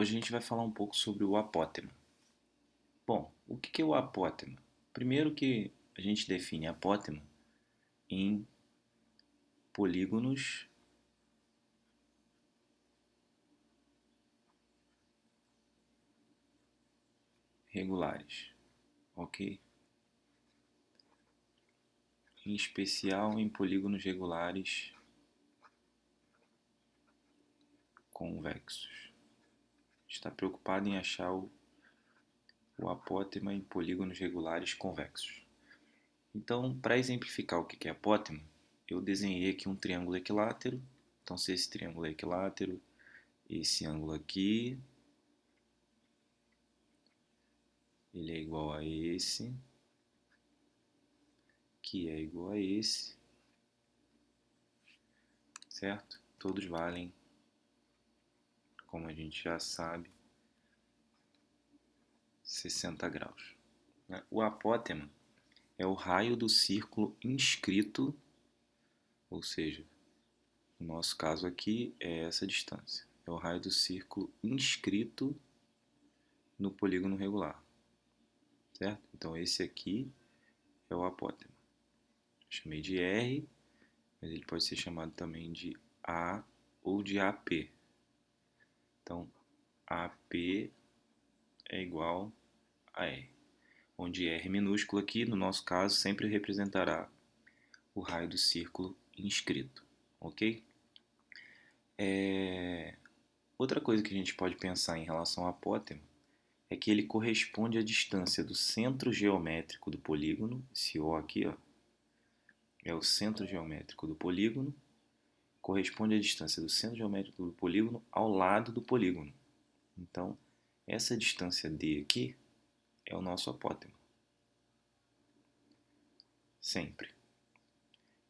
Hoje a gente vai falar um pouco sobre o apótema. Bom, o que é o apótema? Primeiro que a gente define apótema em polígonos regulares, ok? Em especial em polígonos regulares convexos. Está preocupado em achar o apótema em polígonos regulares convexos. Então, para exemplificar o que é apótema, eu desenhei aqui um triângulo equilátero. Então, se esse triângulo é equilátero, esse ângulo aqui, ele é igual a esse, que é igual a esse, certo? Todos valem, como a gente já sabe, 60 graus. O apótema é o raio do círculo inscrito, ou seja, no nosso caso aqui é essa distância. É o raio do círculo inscrito no polígono regular, certo? Então esse aqui é o apótema. Chamei de R, mas ele pode ser chamado também de A ou de AP. Então, AP é igual a R, onde R minúsculo aqui, no nosso caso, sempre representará o raio do círculo inscrito, ok? Outra coisa que a gente pode pensar em relação ao apótema é que ele corresponde à distância do centro geométrico do polígono, esse O aqui, ó, é o centro geométrico do polígono, corresponde à distância do centro geométrico do polígono ao lado do polígono. Então, essa distância D aqui é o nosso apótema. Sempre.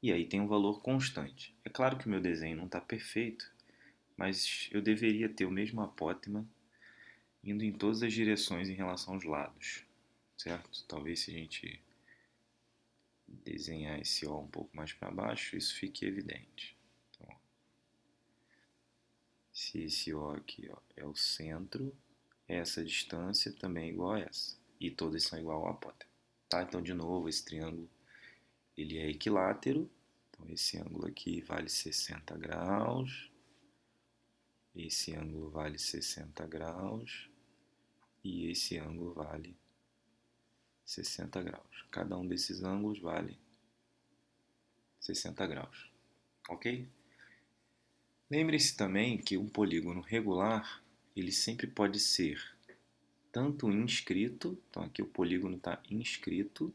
E aí tem um valor constante. É claro que o meu desenho não está perfeito, mas eu deveria ter o mesmo apótema indo em todas as direções em relação aos lados, certo? Talvez se a gente desenhar esse O um pouco mais para baixo, isso fique evidente. Então, se esse O aqui ó, é o centro, essa distância também é igual a essa. E todas são igual ao apótema. Tá? Então, de novo, esse triângulo ele é equilátero. Então, esse ângulo aqui vale 60 graus. Esse ângulo vale 60 graus. E esse ângulo vale 60 graus. Cada um desses ângulos vale 60 graus. Ok? Lembre-se também que um polígono regular ele sempre pode ser tanto inscrito, então aqui o polígono está inscrito,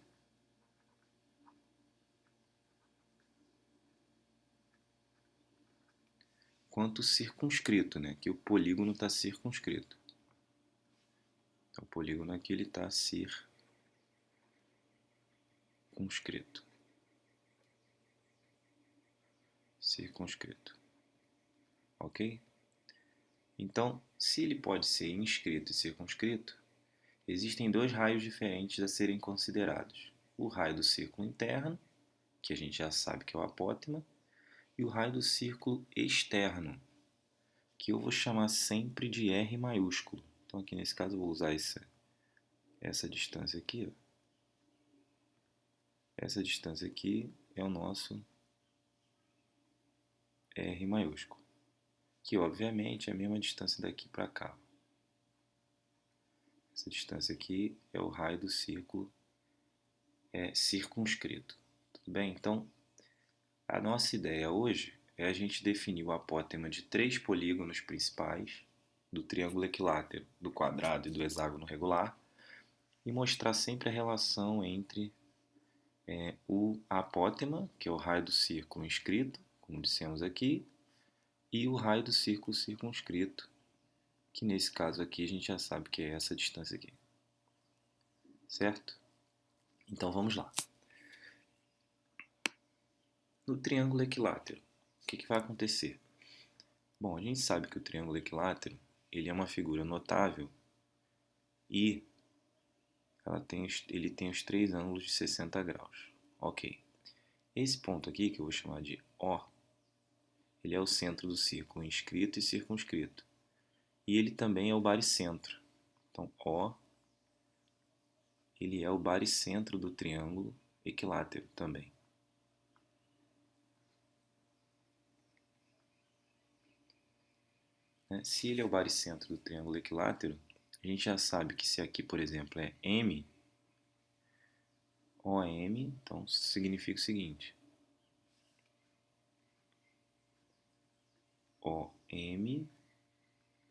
quanto circunscrito, né? Que o polígono está circunscrito. Então, o polígono aqui ele está circunscrito. Circunscrito. Ok? Então, se ele pode ser inscrito e circunscrito, existem dois raios diferentes a serem considerados. O raio do círculo interno, que a gente já sabe que é o apótema, e o raio do círculo externo, que eu vou chamar sempre de R maiúsculo. Então aqui nesse caso eu vou usar essa distância aqui. Ó. Essa distância aqui é o nosso R maiúsculo, que obviamente é a mesma distância daqui para cá. Essa distância aqui é o raio do círculo circunscrito. Tudo bem? Então, a nossa ideia hoje é a gente definir o apótema de três polígonos principais, do triângulo equilátero, do quadrado e do hexágono regular, e mostrar sempre a relação entre o apótema, que é o raio do círculo inscrito, como dissemos aqui, e o raio do círculo circunscrito, que nesse caso aqui a gente já sabe que é essa distância aqui. Certo? Então vamos lá. No triângulo equilátero, o que vai acontecer? Bom, a gente sabe que o triângulo equilátero ele é uma figura notável e ele tem os três ângulos de 60 graus. Ok. Esse ponto aqui, que eu vou chamar de O, ele é o centro do círculo inscrito e circunscrito. e ele também é o baricentro. Então, O, ele é o baricentro do triângulo equilátero também. Se ele é o baricentro do triângulo equilátero, a gente já sabe que se aqui, por exemplo, é M, OM, então significa o seguinte: OM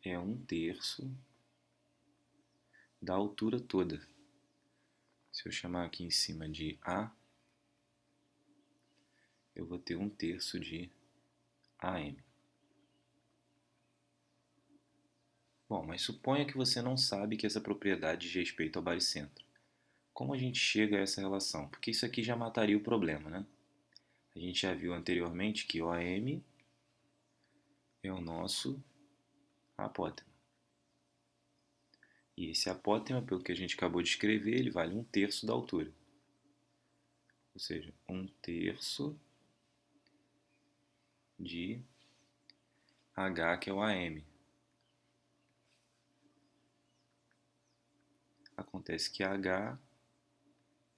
é 1/3 da altura toda. Se eu chamar aqui em cima de A, eu vou ter 1/3 de AM. Bom, mas suponha que você não sabe que essa propriedade diz respeito ao baricentro. Como a gente chega a essa relação? Porque isso aqui já mataria o problema, né? A gente já viu anteriormente que OM é o nosso apótema. E esse apótema, pelo que a gente acabou de escrever, ele vale 1/3 da altura. Ou seja, 1/3 de H, que é o AM. Acontece que H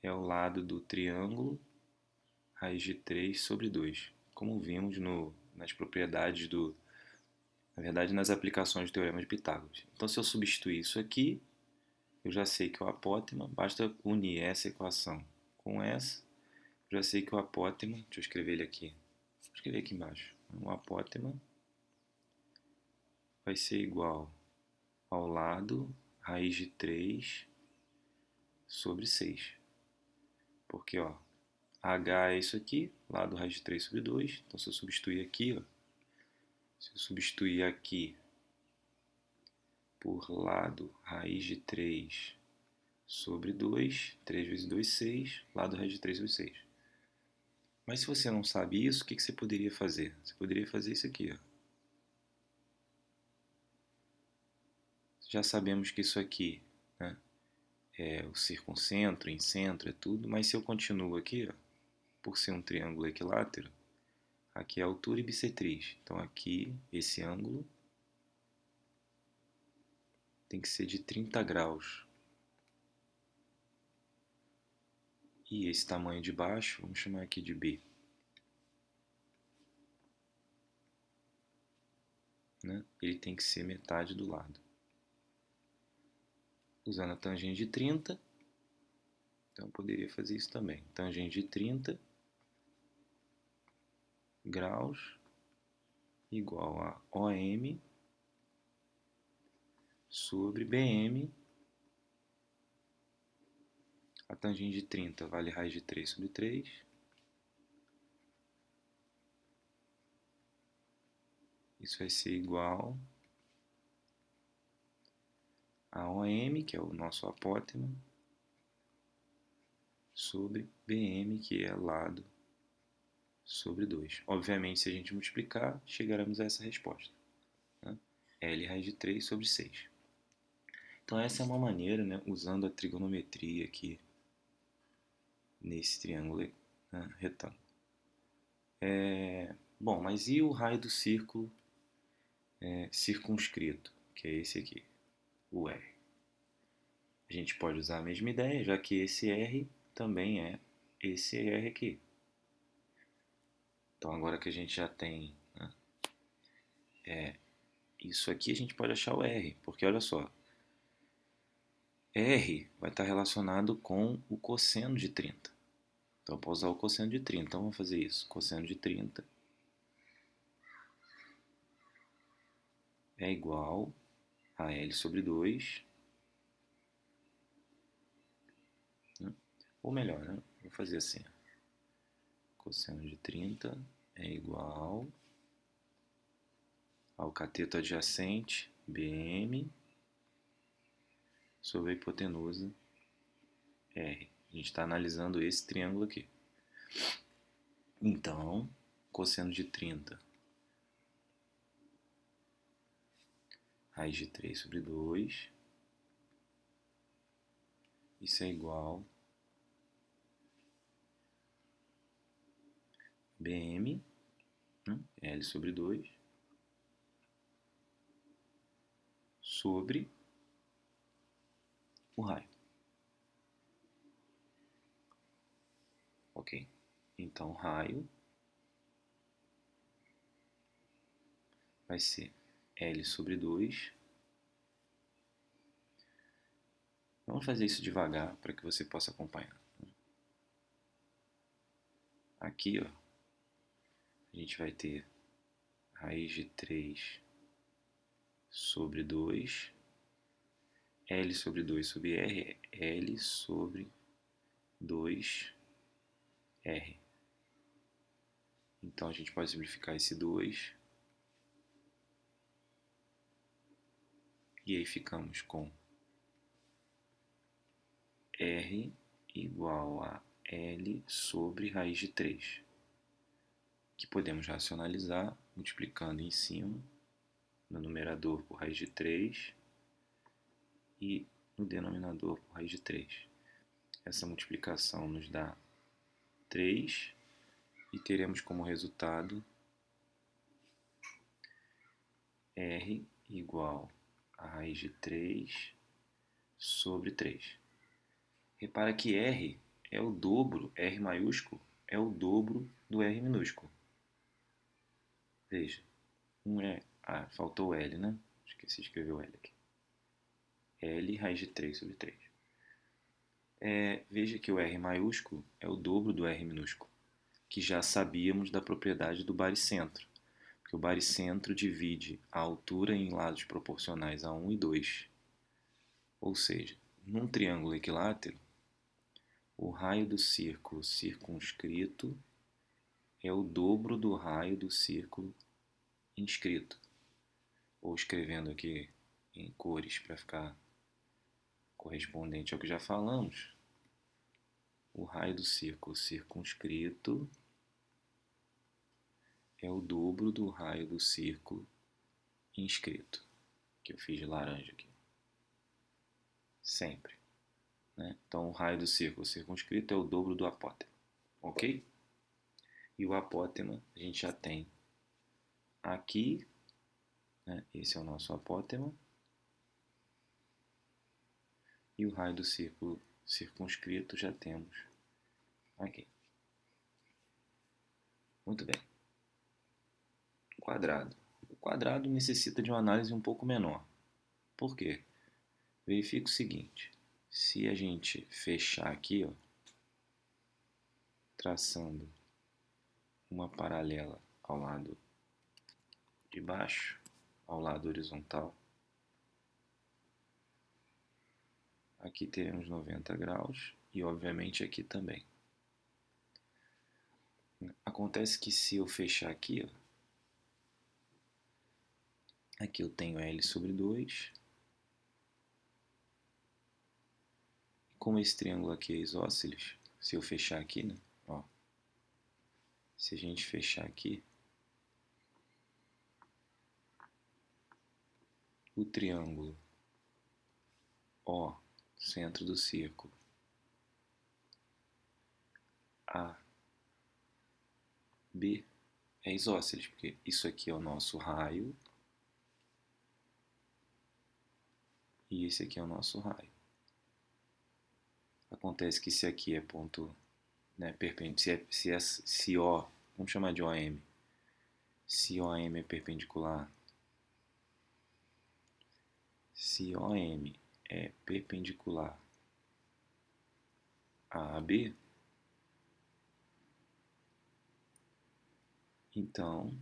é o lado do triângulo raiz de 3 sobre 2, como vimos nas propriedades na verdade, nas aplicações do Teorema de Pitágoras. Então, se eu substituir isso aqui, eu já sei que o apótema, basta unir essa equação com essa, eu já sei que o apótema, deixa eu escrever ele aqui, vou escrever aqui embaixo, o apótema vai ser igual ao lado raiz de 3 sobre 6. Porque, ó, H é isso aqui, lado raiz de 3 sobre 2. Então, se eu substituir aqui, ó, se eu substituir aqui por lado raiz de 3 sobre 2, 3 vezes 2, 6, lado raiz de 3 sobre 6. Mas se você não sabe isso, o que você poderia fazer? Você poderia fazer isso aqui, ó. Já sabemos que isso aqui, né, é o circuncentro, incentro, é tudo, mas se eu continuo aqui, ó, por ser um triângulo equilátero, aqui é altura e bissetriz. Então aqui, esse ângulo tem que ser de 30 graus. E esse tamanho de baixo, vamos chamar aqui de B. Né? Ele tem que ser metade do lado. Usando a tangente de 30, então eu poderia fazer isso também. Tangente de 30 graus igual a OM sobre BM. A tangente de 30 vale raiz de 3 sobre 3. Isso vai ser igual a OM, que é o nosso apótema, sobre BM, que é lado sobre 2. Obviamente, se a gente multiplicar, chegaremos a essa resposta. Né? L raiz de 3 sobre 6. Então essa é uma maneira, né, usando a trigonometria aqui nesse triângulo, né, retângulo. Bom, mas e o raio do círculo circunscrito, que é esse aqui, o R? A gente pode usar a mesma ideia, já que esse R também é esse R aqui. Então agora que a gente já tem, né, isso aqui, a gente pode achar o R, porque olha só, R vai estar relacionado com o cosseno de 30. Então eu posso usar o cosseno de 30. Então vamos fazer isso. Cosseno de 30 é igual a L sobre 2. Né? Ou melhor, né? Vou fazer assim. Cosseno de 30 é igual ao cateto adjacente BM sobre a hipotenusa R. A gente está analisando esse triângulo aqui. Então, cosseno de 30 raiz de 3 sobre 2. Isso é igual a BM, né? L sobre 2, sobre o raio. Ok? Então, raio vai ser L sobre 2. Vamos fazer isso devagar para que você possa acompanhar. Aqui, ó, a gente vai ter raiz de 3 sobre 2. L sobre 2 sobre R é L sobre 2R. Então, a gente pode simplificar esse 2. E aí ficamos com R igual a L sobre raiz de 3, que podemos racionalizar multiplicando em cima, no numerador por raiz de 3 e no denominador por raiz de 3. Essa multiplicação nos dá 3 e teremos como resultado R igual a raiz de 3 sobre 3. Repara que R é o dobro, R maiúsculo é o dobro do R minúsculo. Veja, faltou o L, né? Esqueci de escrever o L aqui. L raiz de 3 sobre 3. Veja que o R maiúsculo é o dobro do R minúsculo, que já sabíamos da propriedade do baricentro, porque o baricentro divide a altura em lados proporcionais a 1 e 2. Ou seja, num triângulo equilátero, o raio do círculo circunscrito é o dobro do raio do círculo inscrito. Ou escrevendo aqui em cores para ficar correspondente ao que já falamos, o raio do círculo circunscrito é o dobro do raio do círculo inscrito, que eu fiz de laranja aqui. Sempre. Né? Então, o raio do círculo circunscrito é o dobro do apótema. Ok? E o apótema a gente já tem aqui, né? Esse é o nosso apótema. E o raio do círculo circunscrito já temos aqui. Muito bem. Quadrado. O quadrado necessita de uma análise um pouco menor. Por quê? Verifica o seguinte. Se a gente fechar aqui, ó, traçando uma paralela ao lado de baixo, ao lado horizontal, aqui teremos 90 graus e obviamente aqui também. Acontece que se eu fechar aqui, ó, aqui eu tenho L sobre 2. Como esse triângulo aqui é isósceles, se eu fechar aqui, né? Ó, se a gente fechar aqui, o triângulo O, centro do círculo, A, B, é isósceles, porque isso aqui é o nosso raio e esse aqui é o nosso raio. Acontece que se aqui é ponto, né, perpendicular, se O, vamos chamar de OM, se OM é perpendicular, se OM é perpendicular a AB, então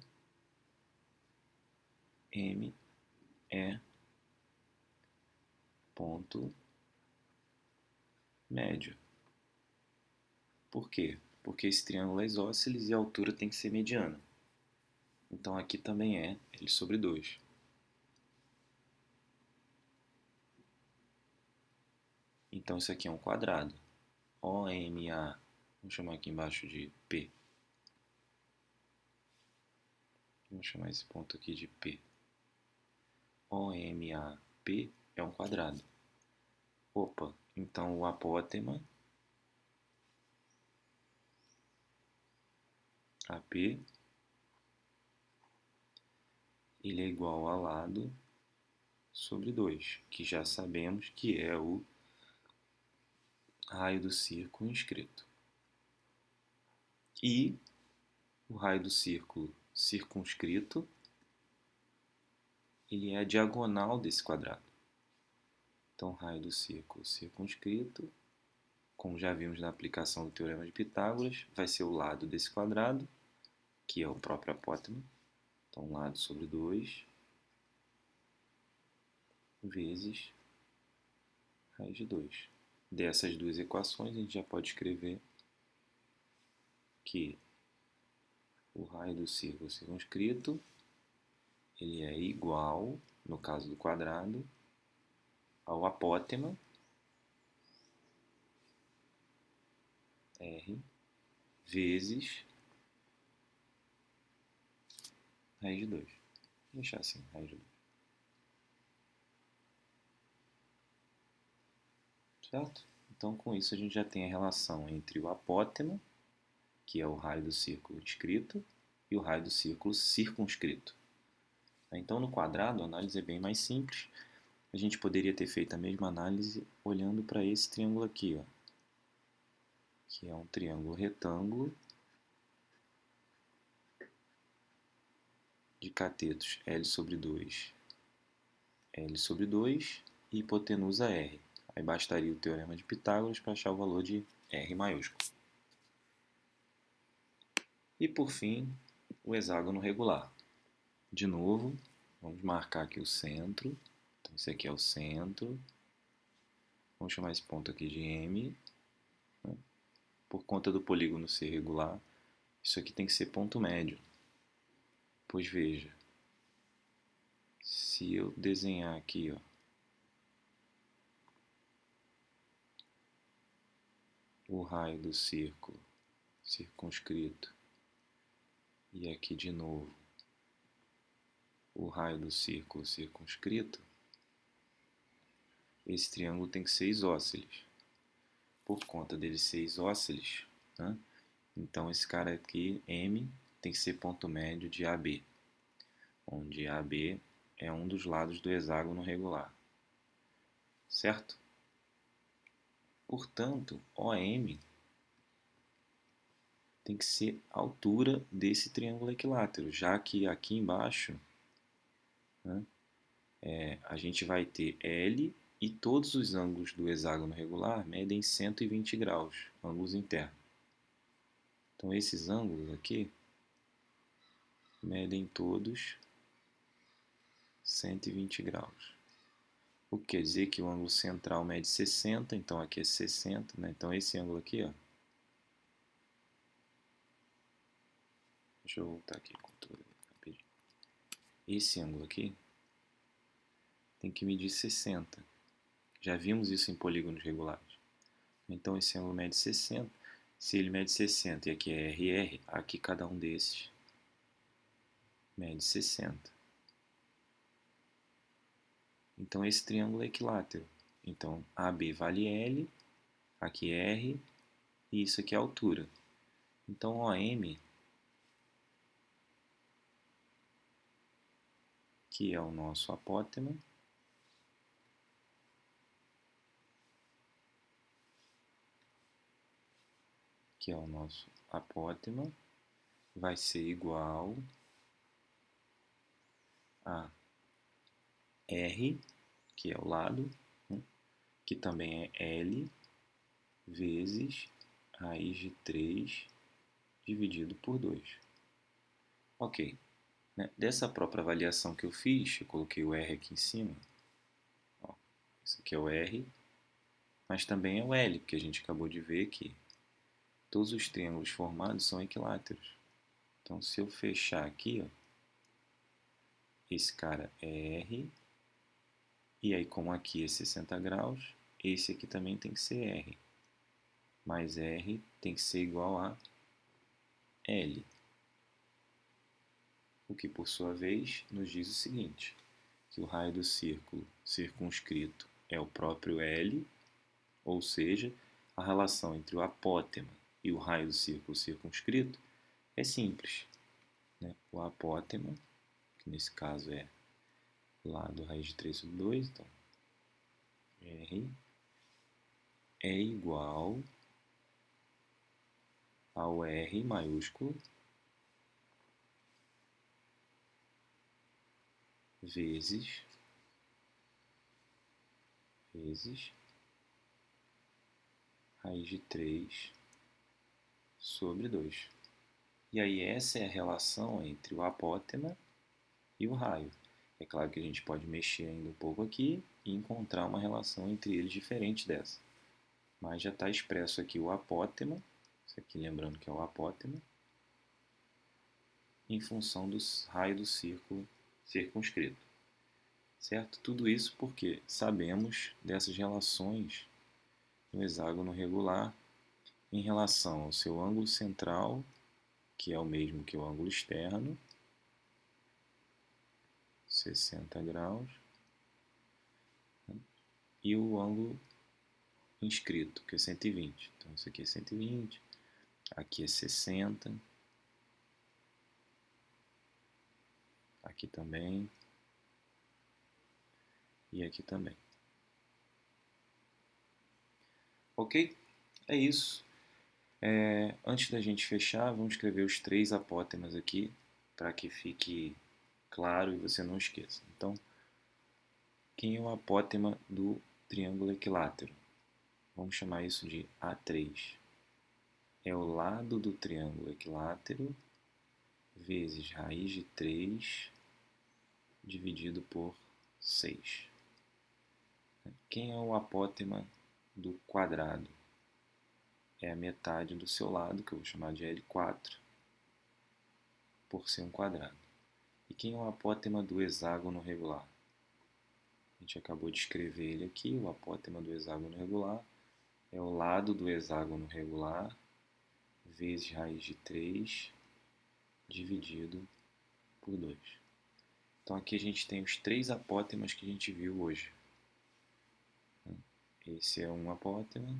M é ponto médio. Por quê? Porque esse triângulo é isósceles e a altura tem que ser mediana. Então aqui também é L sobre 2. Então isso aqui é um quadrado. OMA, vamos chamar aqui embaixo de P. Vamos chamar esse ponto aqui de P. OMAP é um quadrado. Opa, então o apótema AP ele é igual a lado sobre 2, que já sabemos que é o raio do círculo inscrito. E o raio do círculo circunscrito, ele é a diagonal desse quadrado. Então, o raio do círculo circunscrito, como já vimos na aplicação do Teorema de Pitágoras, vai ser o lado desse quadrado, que é o próprio apótema. Então, lado sobre 2 vezes raiz de 2. Dessas duas equações, a gente já pode escrever que o raio do círculo circunscrito ele é igual, no caso do quadrado, ao apótema R vezes raiz de 2. Vou deixar assim, raiz de 2. Certo? Então, com isso, a gente já tem a relação entre o apótema, que é o raio do círculo inscrito, e o raio do círculo circunscrito. Então, no quadrado, a análise é bem mais simples. A gente poderia ter feito a mesma análise olhando para esse triângulo aqui, ó, que é um triângulo retângulo de catetos L sobre 2, L sobre 2 e hipotenusa R. Aí bastaria o Teorema de Pitágoras para achar o valor de R maiúsculo. E por fim, o hexágono regular. De novo, vamos marcar aqui o centro. Então, esse aqui é o centro. Vamos chamar esse ponto aqui de M. Né? Por conta do polígono ser regular, isso aqui tem que ser ponto médio. Pois veja, se eu desenhar aqui, ó, o raio do círculo circunscrito e aqui de novo o raio do círculo circunscrito, esse triângulo tem que ser isósceles. Por conta dele ser isósceles, né? Então esse cara aqui, M, tem que ser ponto médio de AB, onde AB é um dos lados do hexágono regular. Certo? Portanto, OM tem que ser a altura desse triângulo equilátero, já que aqui embaixo, né, a gente vai ter L e todos os ângulos do hexágono regular medem 120 graus, ângulos internos. Então esses ângulos aqui medem todos 120 graus. O que quer dizer que o ângulo central mede 60, então aqui é 60, né? Então esse ângulo aqui, ó, deixa eu voltar aqui com tudo rapidinho. Esse ângulo aqui tem que medir 60. Já vimos isso em polígonos regulares. Então esse ângulo mede 60. Se ele mede 60 e aqui é RR, aqui cada um desses mede 60. Então esse triângulo é equilátero. Então AB vale L, aqui é R e isso aqui é a altura. Então OM, que é o nosso apótema, vai ser igual a R, que é o lado, né, que também é L, vezes raiz de 3 dividido por 2. Ok. Né? Dessa própria avaliação que eu fiz, eu coloquei o R aqui em cima. Ó, esse aqui é o R, mas também é o L, porque a gente acabou de ver que todos os triângulos formados são equiláteros. Então, se eu fechar aqui, ó, esse cara é R, e aí como aqui é 60 graus, esse aqui também tem que ser R. Mas R tem que ser igual a L. O que, por sua vez, nos diz o seguinte, que o raio do círculo circunscrito é o próprio L, ou seja, a relação entre o apótema e o raio do círculo circunscrito é simples. Né? O apótema, que nesse caso é lado raiz de 3 sobre 2, então R é igual ao R maiúsculo vezes raiz de 3 sobre 2. E aí essa é a relação entre o apótema e o raio. É claro que a gente pode mexer ainda um pouco aqui e encontrar uma relação entre eles diferente dessa. Mas já está expresso aqui o apótema, isso aqui lembrando que é o apótema, em função do raio do círculo circunscrito. Certo? Tudo isso porque sabemos dessas relações no hexágono regular em relação ao seu ângulo central, que é o mesmo que o ângulo externo, 60 graus, e o ângulo inscrito, que é 120. Então, isso aqui é 120, aqui é 60, aqui também, e aqui também. Ok? É isso. Antes da gente fechar, vamos escrever os 3 apótemas aqui, para que fique claro e você não esqueça. Então, quem é o apótema do triângulo equilátero? Vamos chamar isso de A3. É o lado do triângulo equilátero vezes raiz de 3 dividido por 6. Quem é o apótema do quadrado? É a metade do seu lado, que eu vou chamar de L4, por ser um quadrado. E quem é o apótema do hexágono regular? A gente acabou de escrever ele aqui, o apótema do hexágono regular é o lado do hexágono regular vezes raiz de 3 dividido por 2. Então aqui a gente tem os 3 apótemas que a gente viu hoje. Esse é um apótema,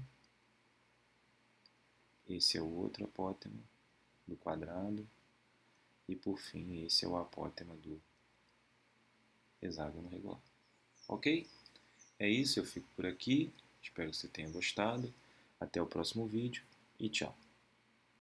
esse é o outro apótema do quadrado e por fim esse é o apótema do hexágono regular. Ok? É isso, eu fico por aqui. Espero que você tenha gostado. Até o próximo vídeo e tchau.